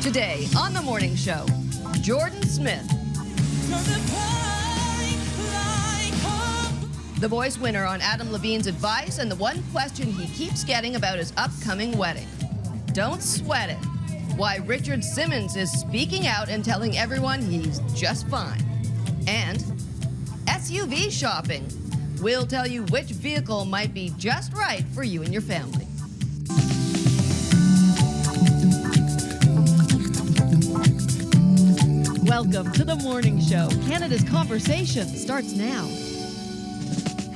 Today on The Morning Show, Jordan Smith, The Voice winner on Adam Levine's advice, and the one question he keeps getting about his upcoming wedding. Don't sweat it. Why Richard Simmons is speaking out and telling everyone he's just fine. And SUV shopping. We'll tell you which vehicle might be just right for you and your family. Welcome to The Morning Show. Canada's Conversation starts now.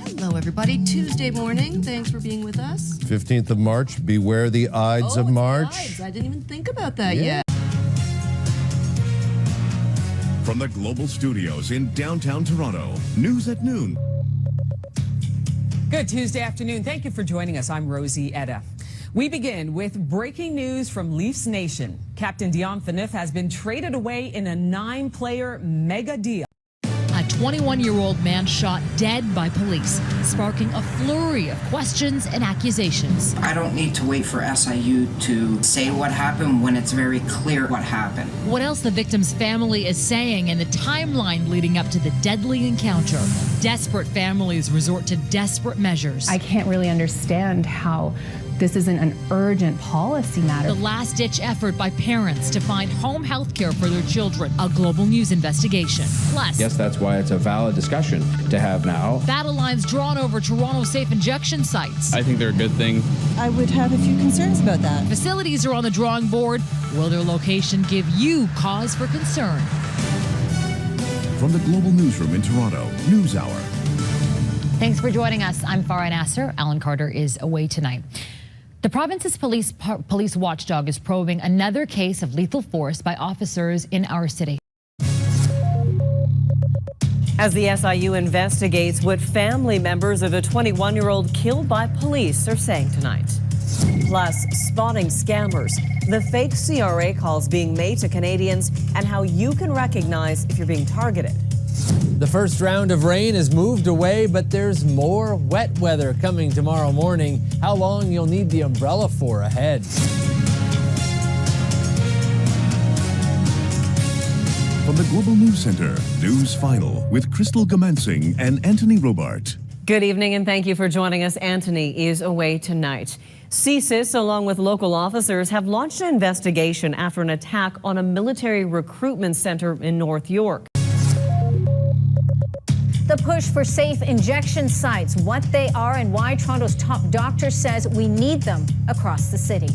Hello, everybody. Tuesday morning. Thanks for being with us. 15th of March. Beware the Ides of March. The Ides. I didn't even think about that yet. From the Global Studios in downtown Toronto, News at Noon. Good Tuesday afternoon. Thank you for joining us. I'm Rosie Etta. We begin with breaking news from Leafs Nation. Captain Dion Phaneuf has been traded away in a 9-player mega deal. A 21-year-old man shot dead by police, sparking a flurry of questions and accusations. I don't need to wait for SIU to say what happened when it's very clear what happened. What else the victim's family is saying and the timeline leading up to the deadly encounter. Desperate families resort to desperate measures. I can't really understand how this isn't an urgent policy matter. The last-ditch effort by parents to find home health care for their children. A Global News investigation. Plus, yes, that's why it's a valid discussion to have now. battle lines drawn over Toronto safe injection sites. I think they're a good thing. I would have a few concerns about that. Facilities are on the drawing board. Will their location give you cause for concern? From the Global Newsroom in Toronto, News Hour. Thanks for joining us. I'm Farah Nasser. Alan Carter is away tonight. The province's police watchdog is probing another case of lethal force by officers in our city. As the SIU investigates what family members of a 21-year-old killed by police are saying tonight. Plus, spotting scammers, the fake CRA calls being made to Canadians, and how you can recognize if you're being targeted. The first round of rain has moved away, but there's more wet weather coming tomorrow morning. How long you'll need the umbrella for ahead. From the Global News Center, News Final with Crystal Gamansing and Anthony Robart. Good evening and thank you for joining us. Anthony is away tonight. CSIS, along with local officers, have launched an investigation after an attack on a military recruitment center in North York. The push for safe injection sites, what they are and why Toronto's top doctor says we need them across the city.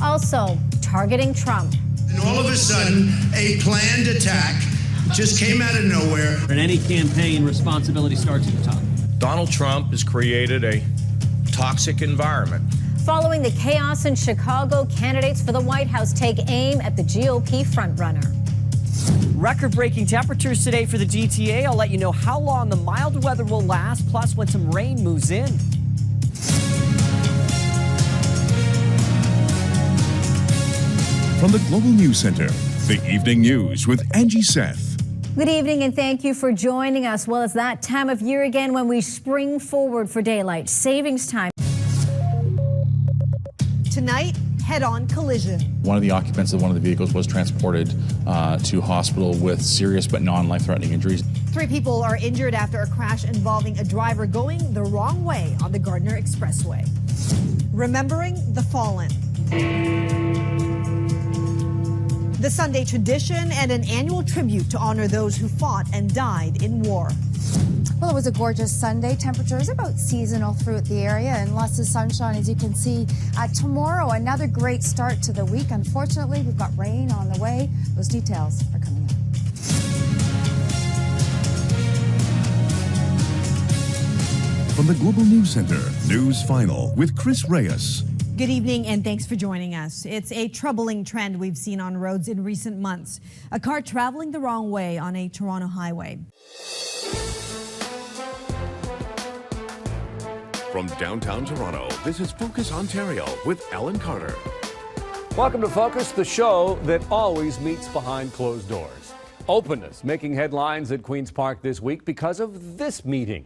Also, targeting Trump. And all of a sudden, a planned attack just came out of nowhere. In any campaign, responsibility starts at the top. Donald Trump has created a toxic environment. Following the chaos in Chicago, candidates for the White House take aim at the GOP frontrunner. Record-breaking temperatures today for the GTA. I'll let you know how long the mild weather will last, plus when some rain moves in. From the Global News Center, the Evening News with Angie Seth. Good evening and thank you for joining us. Well, it's that time of year again when we spring forward for daylight savings time. Tonight, head-on collision. One of the occupants of one of the vehicles was transported to hospital with serious but non-life-threatening injuries. 3 people are injured after a crash involving a driver going the wrong way on the Gardner Expressway. Remembering the fallen. The Sunday tradition and an annual tribute to honor those who fought and died in war. Well, it was a gorgeous Sunday. Temperatures about seasonal throughout the area and lots of sunshine, as you can see. Tomorrow, another great start to the week. Unfortunately, we've got rain on the way. Those details are coming up. From the Global News Center, News Final with Chris Reyes. Good evening and thanks for joining us. It's a troubling trend we've seen on roads in recent months. A car traveling the wrong way on a Toronto highway. From downtown Toronto, this is Focus Ontario with Alan Carter. Welcome to Focus, the show that always meets behind closed doors. Openness making headlines at Queen's Park this week because of this meeting.